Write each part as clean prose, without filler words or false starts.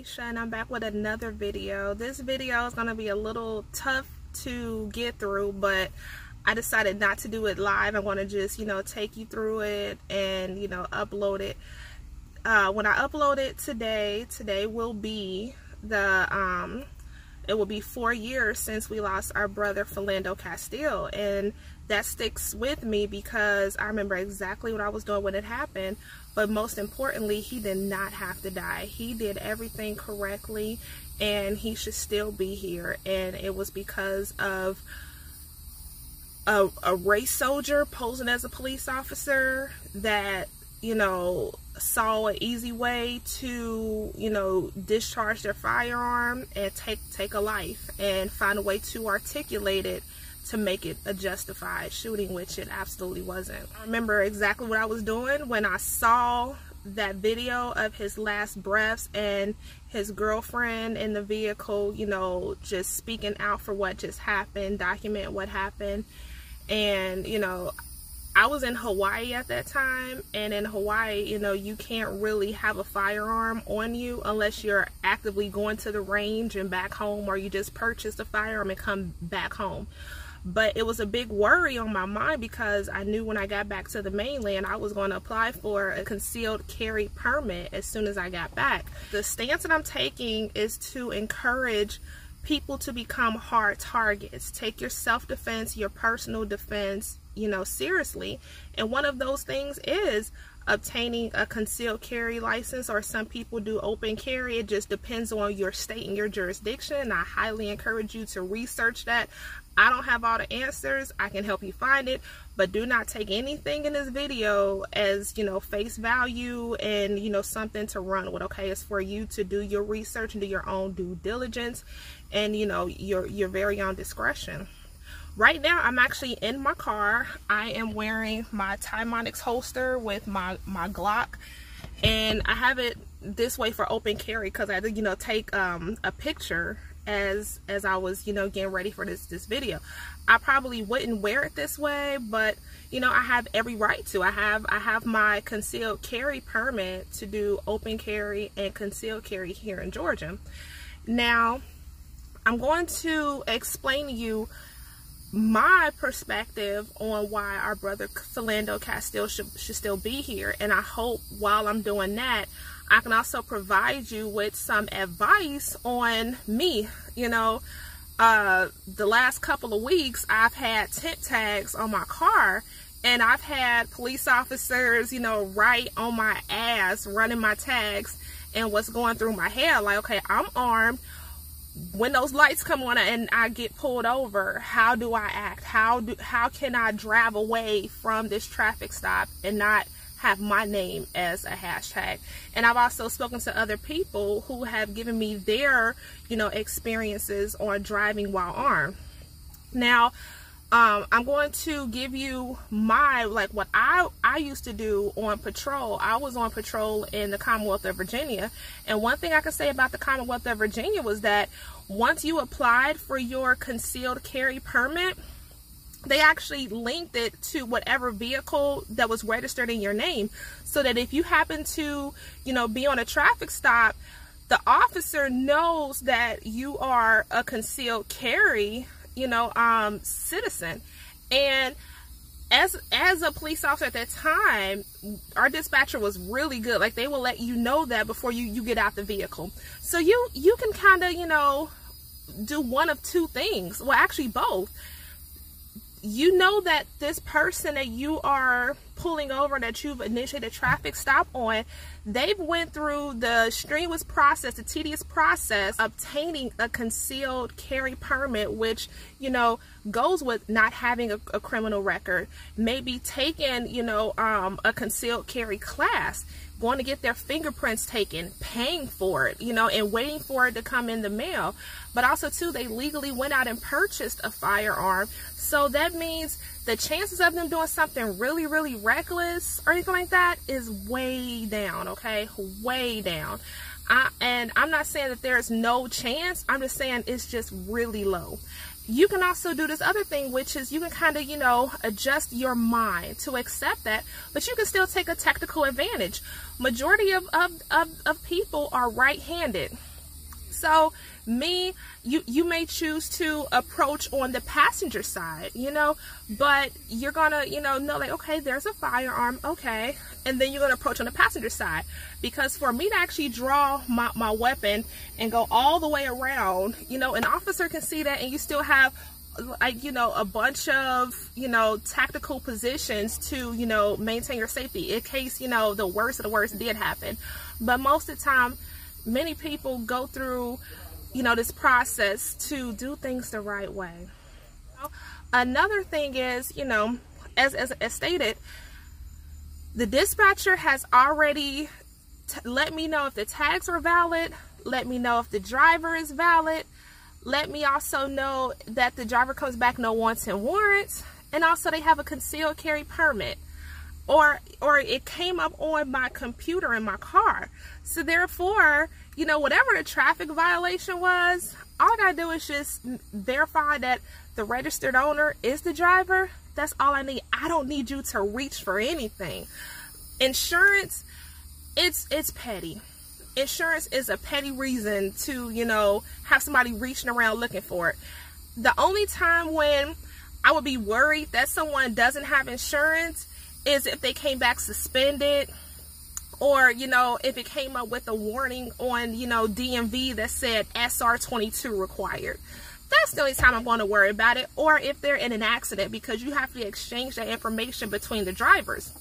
Tieesha, and I'm back with another video. This video is going to be a little tough to get through, but I decided not to do it live. I want to just, take you through it and, upload it. When I upload it today will be it will be 4 years since we lost our brother Philando Castille, and that sticks with me because I remember exactly what I was doing when it happened. But most importantly, he did not have to die. He did everything correctly, and he should still be here. And it was because of a race soldier posing as a police officer that, saw an easy way to, discharge their firearm and take a life and find a way to articulate it to make it a justified shooting, which it absolutely wasn't. I remember exactly what I was doing when I saw that video of his last breaths and his girlfriend in the vehicle, just speaking out for what just happened, document what happened. And, I was in Hawaii at that time, and in Hawaii, you can't really have a firearm on you unless you're actively going to the range and back home, or you just purchased a firearm and come back home. But it was a big worry on my mind because I knew when I got back to the mainland, I was going to apply for a concealed carry permit as soon as I got back. The stance that I'm taking is to encourage people to become hard targets. Take your self-defense, your personal defense, seriously. And one of those things is obtaining a concealed carry license, or some people do open carry. It just depends on your state and your jurisdiction. I highly encourage you to research that. I don't have all the answers. I can help you find it, but do not take anything in this video as, face value and, something to run with, okay? It's for you to do your research and do your own due diligence and, your very own discretion. Right now, I'm actually in my car. I am wearing my Tieesha holster with my Glock, and I have it this way for open carry because I had to, take a picture as I was, getting ready for this video. I probably wouldn't wear it this way, but I have every right to. I have my concealed carry permit to do open carry and concealed carry here in Georgia. Now, I'm going to explain to you my perspective on why our brother Philando Castile should still be here, and I hope while I'm doing that I can also provide you with some advice on me. The last couple of weeks I've had tent tags on my car, and I've had police officers right on my ass running my tags, and what's going through my head, like, okay, I'm armed. When those lights come on and I get pulled over, how do I act? How can I drive away from this traffic stop and not have my name as a hashtag? And I've also spoken to other people who have given me their, experiences on driving while armed. Now, I'm going to give you what I used to do on patrol. I was on patrol in the Commonwealth of Virginia, and one thing I can say about the Commonwealth of Virginia was that once you applied for your concealed carry permit, they actually linked it to whatever vehicle that was registered in your name, so that if you happen to, be on a traffic stop, the officer knows that you are a concealed carry citizen. And as a police officer at that time, our dispatcher was really good. Like, they will let you know that before you get out the vehicle. So you can kind of, do one of two things. Well, actually both. You know that this person that you are pulling over, that you've initiated a traffic stop on, they've went through the strenuous process, the tedious process, obtaining a concealed carry permit, which, goes with not having a criminal record, maybe taking, a concealed carry class, going to get their fingerprints taken, paying for it, and waiting for it to come in the mail. But also, too, they legally went out and purchased a firearm. So that means the chances of them doing something really, really reckless or anything like that is way down, okay? Way down. And I'm not saying that there's no chance. I'm just saying it's just really low. You can also do this other thing, which is you can kind of, adjust your mind to accept that, but you can still take a technical advantage. Majority of people are right-handed. So you may choose to approach on the passenger side, you know, but you're gonna, you know like, okay, there's a firearm, okay, and then you're gonna approach on the passenger side. Because for me to actually draw my weapon and go all the way around, you know, an officer can see that, and you still have, like, you know, a bunch of, you know, tactical positions to, you know, maintain your safety in case, you know, the worst of the worst did happen. But most of the time, many people go through, you know, this process to do things the right way. Another thing is, you know, as stated, the dispatcher has already let me know if the tags are valid, let me know if the driver is valid, let me also know that the driver comes back no wanted warrants, and also they have a concealed carry permit, or it came up on my computer in my car. So therefore, you know, whatever the traffic violation was, all I gotta do is just verify that the registered owner is the driver. That's all I need. I don't need you to reach for anything. Insurance, it's petty. Insurance is a petty reason to, you know, have somebody reaching around looking for it. The only time when I would be worried that someone doesn't have insurance is if they came back suspended, or, you know, if it came up with a warning on, you know, DMV that said SR22 required. That's the only time I'm going to worry about it. Or if they're in an accident, because you have to exchange that information between the drivers.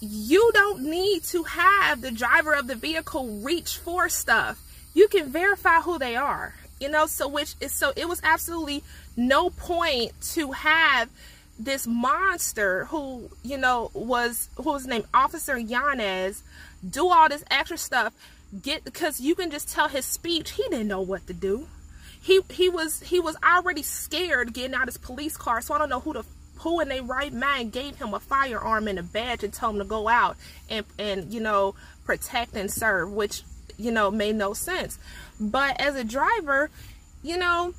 You don't need to have the driver of the vehicle reach for stuff. You can verify who they are, you know, so it was absolutely no point to have this monster who, you know, who was named Officer Yanez, do all this extra stuff, because you can just tell his speech, he didn't know what to do. He was already scared getting out his police car. So I don't know who in their right mind gave him a firearm and a badge and told him to go out and you know, protect and serve, which, you know, made no sense. But as a driver, you know,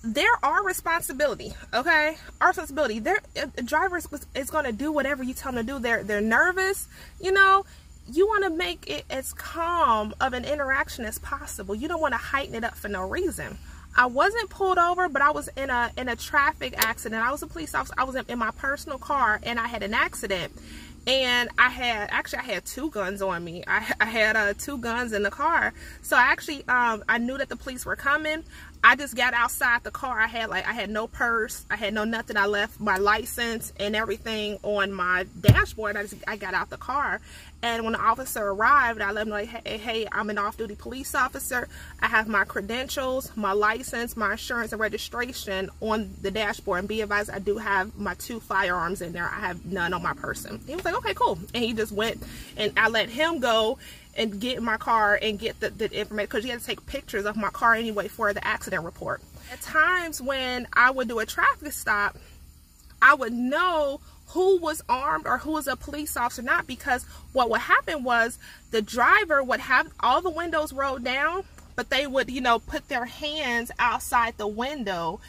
there are responsibility, okay? Our responsibility. A driver is going to do whatever you tell them to do. They're nervous, you know. You want to make it as calm of an interaction as possible. You don't want to heighten it up for no reason. I wasn't pulled over, but I was in a traffic accident. I was a police officer. I was in my personal car, and I had an accident. And I had two guns on me. I had 2 guns in the car. So I knew that the police were coming. I just got outside the car. I had no purse. I had no nothing. I left my license and everything on my dashboard. I got out the car. And when the officer arrived, I let him know, hey, I'm an off-duty police officer. I have my credentials, my license, my insurance, and registration on the dashboard. And be advised, I do have my 2 firearms in there. I have none on my person. He was like, okay, cool. And he just went, and I let him go and get in my car and get the information, because you had to take pictures of my car anyway for the accident report. At times when I would do a traffic stop, I would know who was armed or who was a police officer not, because what would happen was the driver would have all the windows rolled down, but they would, you know, put their hands outside the window.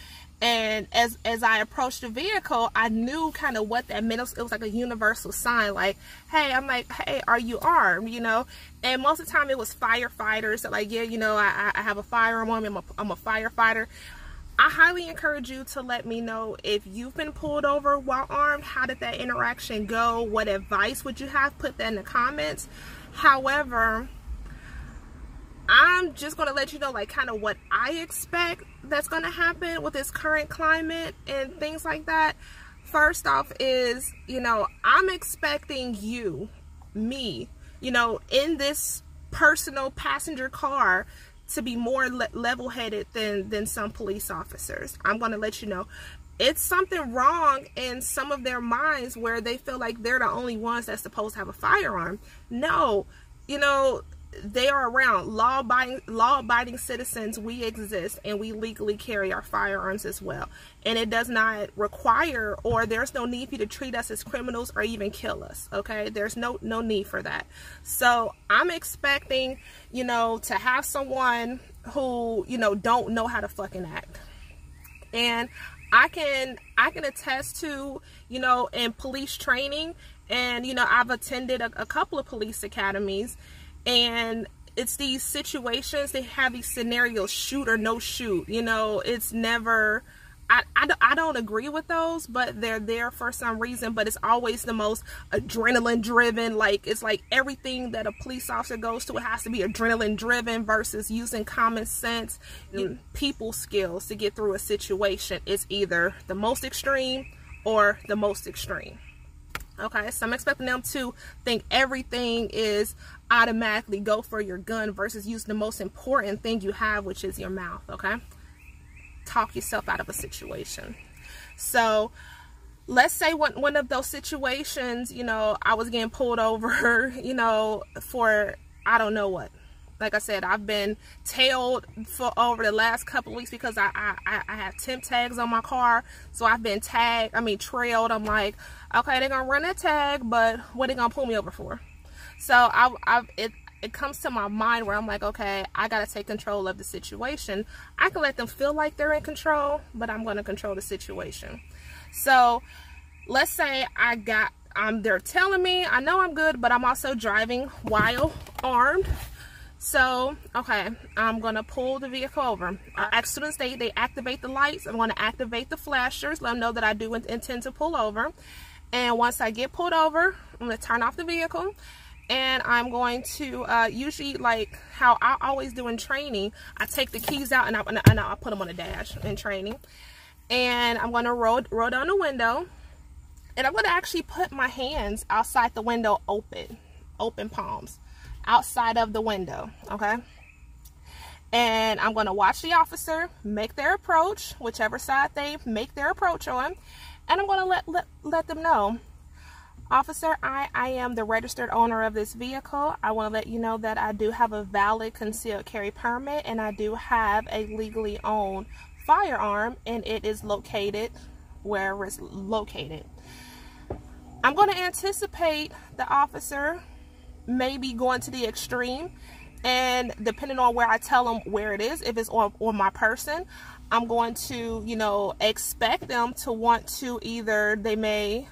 And as I approached the vehicle, I knew kind of what that meant. It was like a universal sign, like, hey, I'm like, hey, are you armed, you know? And most of the time it was firefighters that, like, yeah, you know, I have a firearm on me, I'm a firefighter. I highly encourage you to let me know if you've been pulled over while armed. How did that interaction go? What advice would you have? Put that in the comments. However, I'm just going to let you know, like, kind of what I expect that's going to happen with this current climate and things like that. First off is, you know, I'm expecting me, you know, in this personal passenger car to be more level-headed than some police officers. I'm going to let you know. It's something wrong in some of their minds where they feel like they're the only ones that's supposed to have a firearm. No, you know, they are around law-abiding citizens. We exist, and we legally carry our firearms as well. And it does not require, or there's no need for you to treat us as criminals or even kill us, okay? There's no need for that. So I'm expecting, you know, to have someone who, you know, don't know how to fucking act. And I can attest to, you know, in police training, and, you know, I've attended a couple of police academies, and it's these situations, they have these scenarios, shoot or no shoot, you know, it's never, I don't agree with those, but they're there for some reason. But it's always the most adrenaline driven. Like, it's like everything that a police officer goes to, it has to be adrenaline driven versus using common sense and people skills to get through a situation. It's either the most extreme or the most extreme. Okay, so I'm expecting them to think everything is automatically go for your gun versus use the most important thing you have, which is your mouth. Okay, talk yourself out of a situation. So let's say one of those situations, you know, I was getting pulled over, you know, for I don't know what. Like I said, I've been tailed for over the last couple of weeks because I have temp tags on my car. So I've been trailed. I'm like, okay, they're gonna run that tag, but what are they gonna pull me over for? So it comes to my mind where I'm like, okay, I gotta take control of the situation. I can let them feel like they're in control, but I'm gonna control the situation. So let's say they're telling me, I know I'm good, but I'm also driving while armed. So, okay, I'm going to pull the vehicle over. As soon as they activate the lights, I'm going to activate the flashers, let them know that I do intend to pull over. And once I get pulled over, I'm going to turn off the vehicle. And I'm going to, usually like how I always do in training, I take the keys out and I put them on the dash in training. And I'm going to roll down the window. And I'm going to actually put my hands outside the window open palms. Outside of the window, okay? And I'm going to watch the officer make their approach, whichever side they make their approach on, and I'm going to let them know, officer, I am the registered owner of this vehicle. I want to let you know that I do have a valid concealed carry permit, and I do have a legally owned firearm, and it is located wherever it's located. I'm going to anticipate the officer maybe going to the extreme, and depending on where I tell them where it is, if it's on my person, I'm going to, you know, expect them to want to either, they may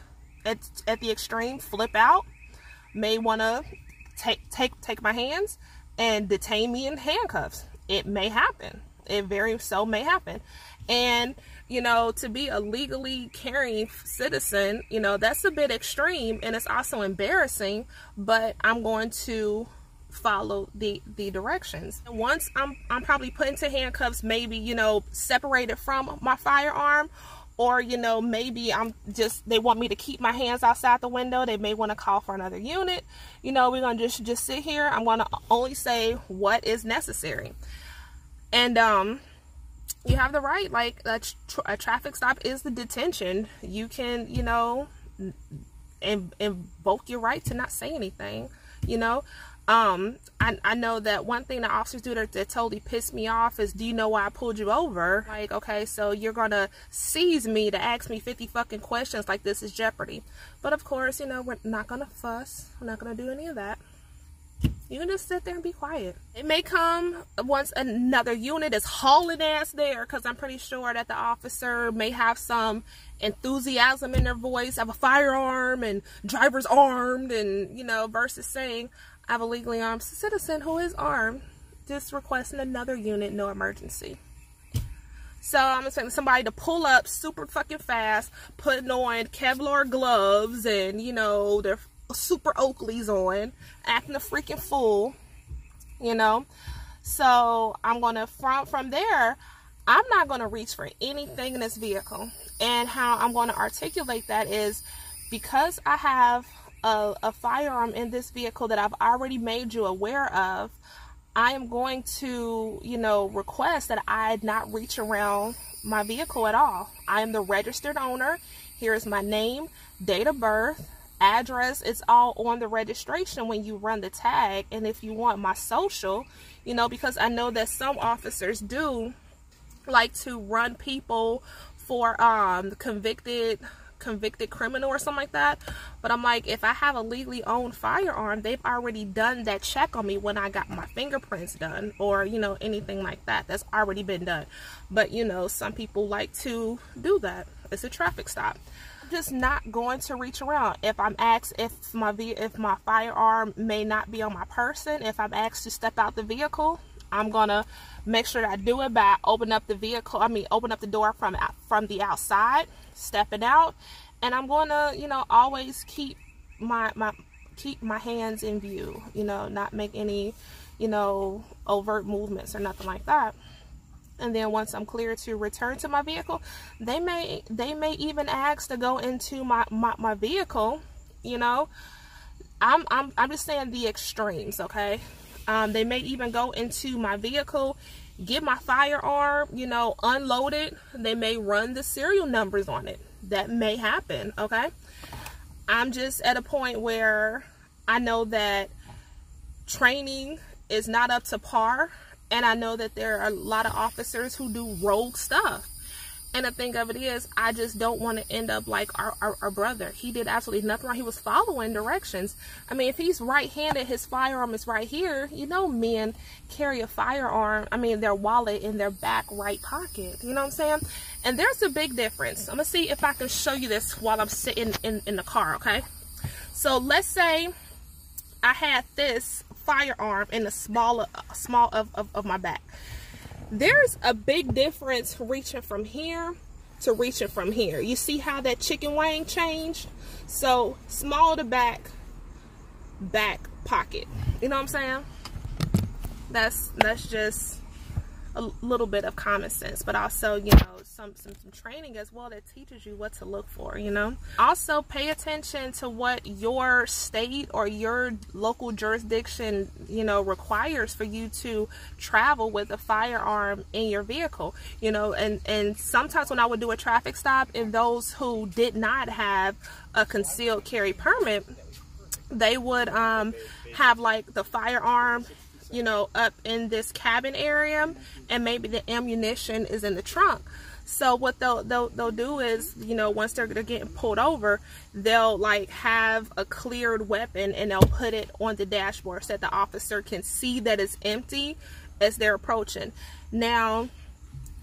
at the extreme flip out, may want to take my hands and detain me in handcuffs. It may happen. It very so may happen. And you know, to be a legally carrying citizen, you know, that's a bit extreme, and it's also embarrassing, but I'm going to follow the directions. And once I'm probably put into handcuffs, maybe, you know, separated from my firearm, or, you know, maybe they want me to keep my hands outside the window. They may want to call for another unit. You know, we're going to just sit here. I'm going to only say what is necessary. And, you have the right, like a traffic stop is the detention. You can, you know, invoke your right to not say anything, you know. I know that one thing the officers do that totally pissed me off is, do you know why I pulled you over? Like, okay, so you're gonna seize me to ask me 50 fucking questions like this is Jeopardy. But of course, you know, we're not gonna fuss. We're not gonna do any of that. You can just sit there and be quiet. It may come once another unit is hauling ass there, because I'm pretty sure that the officer may have some enthusiasm in their voice, have a firearm and driver's armed, and, you know, versus saying, I have a legally armed citizen who is armed, just requesting another unit, no emergency. So I'm expecting somebody to pull up super fucking fast, putting on Kevlar gloves and, you know, their super Oakleys on, acting a freaking fool, you know. So I'm gonna from there, I'm not gonna reach for anything in this vehicle. And how I'm gonna articulate that is, because I have a firearm in this vehicle that I've already made you aware of, I am going to, you know, request that I not reach around my vehicle at all. I am the registered owner. Here is my name, date of birth, address. It's all on the registration when you run the tag. And if you want my social, you know, because I know that some officers do like to run people for convicted criminal or something like that. But I'm like, if I have a legally owned firearm, they've already done that check on me when I got my fingerprints done, or, you know, anything like that. That's already been done. But, you know, some people like to do that. It's a traffic stop. just not going to reach around. If I'm asked if my firearm may not be on my person, if I'm asked to step out the vehicle, I'm gonna make sure that I do it by open up the door from the outside, stepping out, and I'm gonna, you know, always keep my hands in view, you know, not make any, you know, overt movements or nothing like that. And then once I'm clear to return to my vehicle, they may even ask to go into my vehicle, you know. I'm just saying the extremes, okay? They may even go into my vehicle, get my firearm, you know, unload it. They may run the serial numbers on it. That may happen, okay? I'm just at a point where I know that training is not up to par, and I know that there are a lot of officers who do rogue stuff. And the thing of it is, I just don't want to end up like our brother. He did absolutely nothing wrong. He was following directions. I mean, if he's right-handed, his firearm is right here. You know, men carry a firearm, I mean, their wallet in their back right pocket. You know what I'm saying? And there's a big difference. I'm going to see if I can show you this while I'm sitting in the car, okay? So let's say I had this firearm in the small of my back. There's a big difference reaching from here to reaching from here. You see how that chicken wing changed? So small to back pocket. You know what I'm saying? That's just a little bit of common sense, but also, you know, some training as well that teaches you what to look for, you know. Also pay attention to what your state or your local jurisdiction, you know, requires for you to travel with a firearm in your vehicle, you know. And sometimes when I would do a traffic stop, and those who did not have a concealed carry permit, they would have like the firearm, you know, up in this cabin area, and maybe the ammunition is in the trunk. So what they'll do is, you know, once they're getting pulled over, they'll like have a cleared weapon and they'll put it on the dashboard so that the officer can see that it's empty as they're approaching. Now,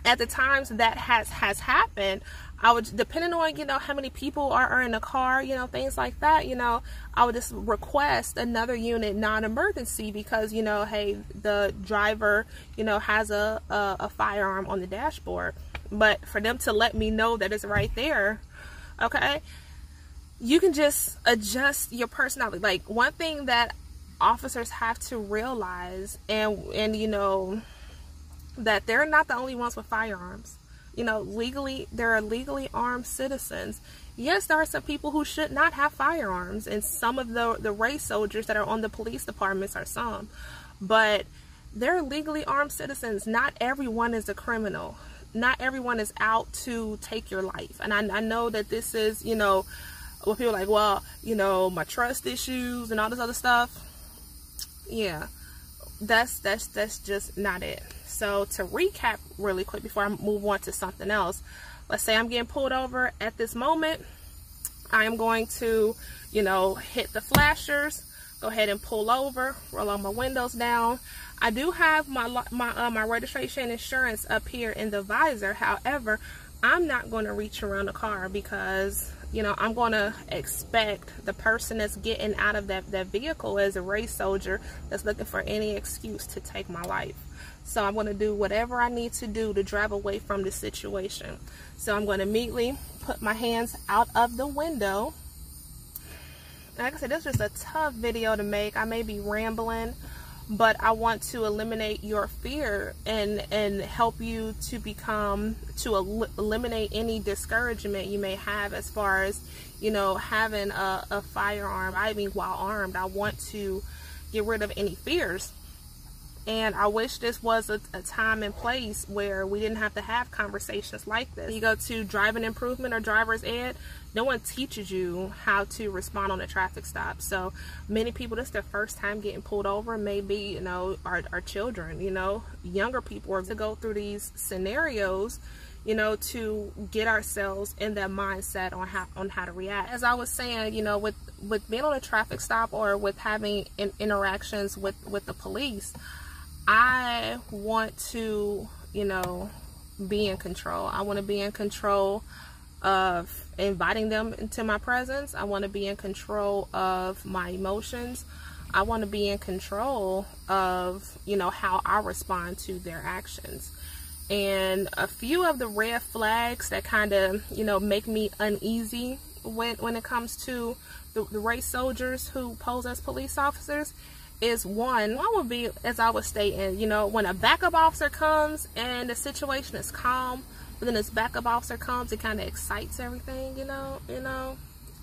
at the times that has happened, I would, depending on, you know, how many people are in the car, you know, things like that, you know, I would just request another unit non-emergency because, you know, hey, the driver, you know, has a firearm on the dashboard. But for them to let me know that it's right there, okay, you can just adjust your personality. Like, one thing that officers have to realize, and you know, that they're not the only ones with firearms. You know, legally, there are legally armed citizens. Yes, there are some people who should not have firearms, and some of the race soldiers that are on the police departments are some. But they're legally armed citizens. Not everyone is a criminal. Not everyone is out to take your life. And I know that this is, you know, what people are like, well, you know, my trust issues and all this other stuff. Yeah, that's just not it. So to recap really quick before I move on to something else, let's say I'm getting pulled over at this moment. I am going to, you know, hit the flashers, go ahead and pull over, roll all my windows down. I do have my registration and insurance up here in the visor. However, I'm not going to reach around the car because, you know, I'm going to expect the person that's getting out of that vehicle as a race soldier that's looking for any excuse to take my life. So I'm going to do whatever I need to do to drive away from this situation. So I'm going to immediately put my hands out of the window. Like I said, this is just a tough video to make. I may be rambling, but I want to eliminate your fear and help you to eliminate any discouragement you may have as far as, you know, having a firearm. I mean, while armed, I want to get rid of any fears. And I wish this was a time and place where we didn't have to have conversations like this. You go to driving improvement or driver's ed, no one teaches you how to respond on a traffic stop. So many people, this is their first time getting pulled over. Maybe, you know, our children, you know, younger people are to go through these scenarios, you know, to get ourselves in that mindset on how to react. As I was saying, you know, with being on a traffic stop or with having interactions with the police, I want to, you know, be in control. I want to be in control of inviting them into my presence. I want to be in control of my emotions. I want to be in control of, you know, how I respond to their actions. And a few of the red flags that kind of, you know, make me uneasy when it comes to the race soldiers who pose as police officers is one would be, as I was stating, you know, when a backup officer comes and the situation is calm, but then this backup officer comes, it kind of excites everything, you know,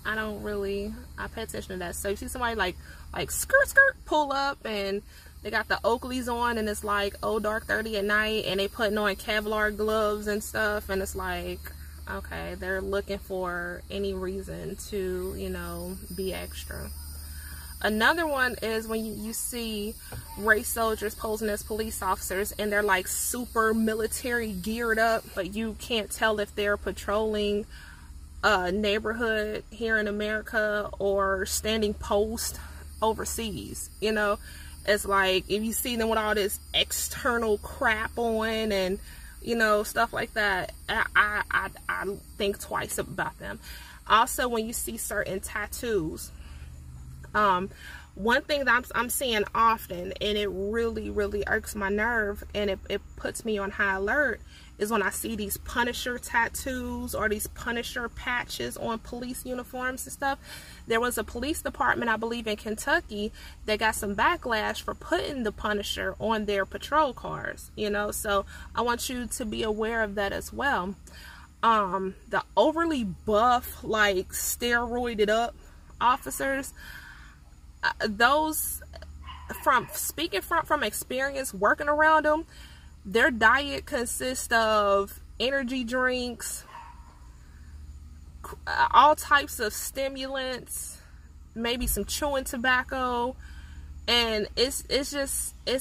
I pay attention to that. So you see somebody like skirt pull up and they got the Oakleys on and it's like, oh, dark 30 at night, and they putting on Kevlar gloves and stuff, and it's like, okay, they're looking for any reason to, you know, be extra. Another one is when you see race soldiers posing as police officers and they're like super military geared up, but you can't tell if they're patrolling a neighborhood here in America or standing post overseas. You know, it's like if you see them with all this external crap on and, you know, stuff like that, I think twice about them. Also, when you see certain tattoos, one thing that I'm seeing often, and it really irks my nerve, and it puts me on high alert, is when I see these Punisher tattoos or these Punisher patches on police uniforms and stuff. There was a police department, I believe in Kentucky, that got some backlash for putting the Punisher on their patrol cars, you know, so I want you to be aware of that as well. The overly buff, like steroided up officers, those, speaking from experience working around them, their diet consists of energy drinks, all types of stimulants, maybe some chewing tobacco, and it's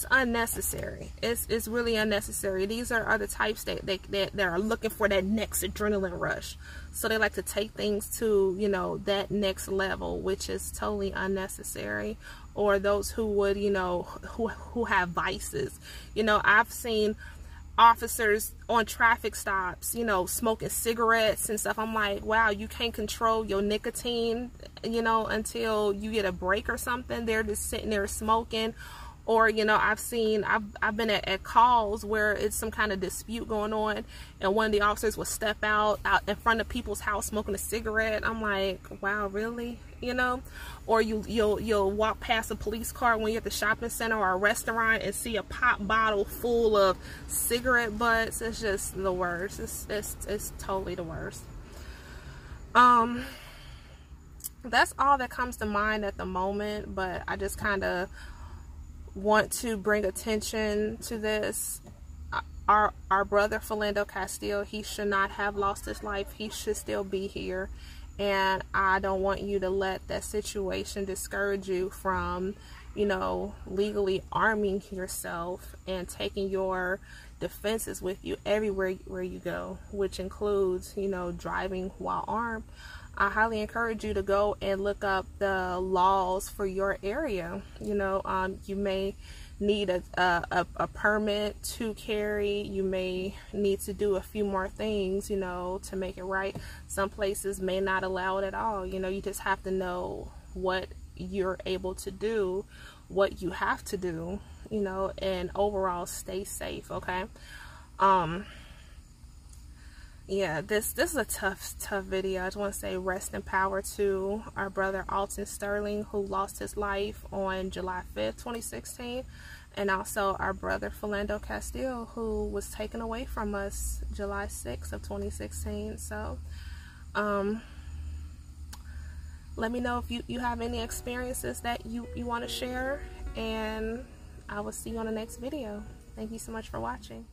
unnecessary. It's really unnecessary. These are the types that are looking for that next adrenaline rush, so they like to take things to, you know, that next level, which is totally unnecessary. Or those who would, you know, who have vices. You know, I've seen officers on traffic stops, you know, smoking cigarettes and stuff. I'm like, wow, you can't control your nicotine, you know, until you get a break or something. They're just sitting there smoking. Or, you know, I've been at calls where it's some kind of dispute going on, and one of the officers will step out in front of people's house smoking a cigarette. I'm like, wow, really? You know? Or you'll walk past a police car when you're at the shopping center or a restaurant and see a pop bottle full of cigarette butts. It's just the worst. It's totally the worst. That's all that comes to mind at the moment, but I just kind of want to bring attention to this. Our brother Philando Castille, he should not have lost his life. He should still be here, and I don't want you to let that situation discourage you from, you know, legally arming yourself and taking your defenses with you everywhere where you go, which includes, you know, driving while armed. I highly encourage you to go and look up the laws for your area. You know, you may need a permit to carry. You may need to do a few more things, you know, to make it right. Some places may not allow it at all. You know, you just have to know what you're able to do, what you have to do, you know, and overall stay safe, okay? Yeah, this is a tough video. I just want to say rest in power to our brother Alton Sterling, who lost his life on July 5th, 2016. And also our brother Philando Castille, who was taken away from us July 6th of 2016. So, let me know if you have any experiences that you want to share. And I will see you on the next video. Thank you so much for watching.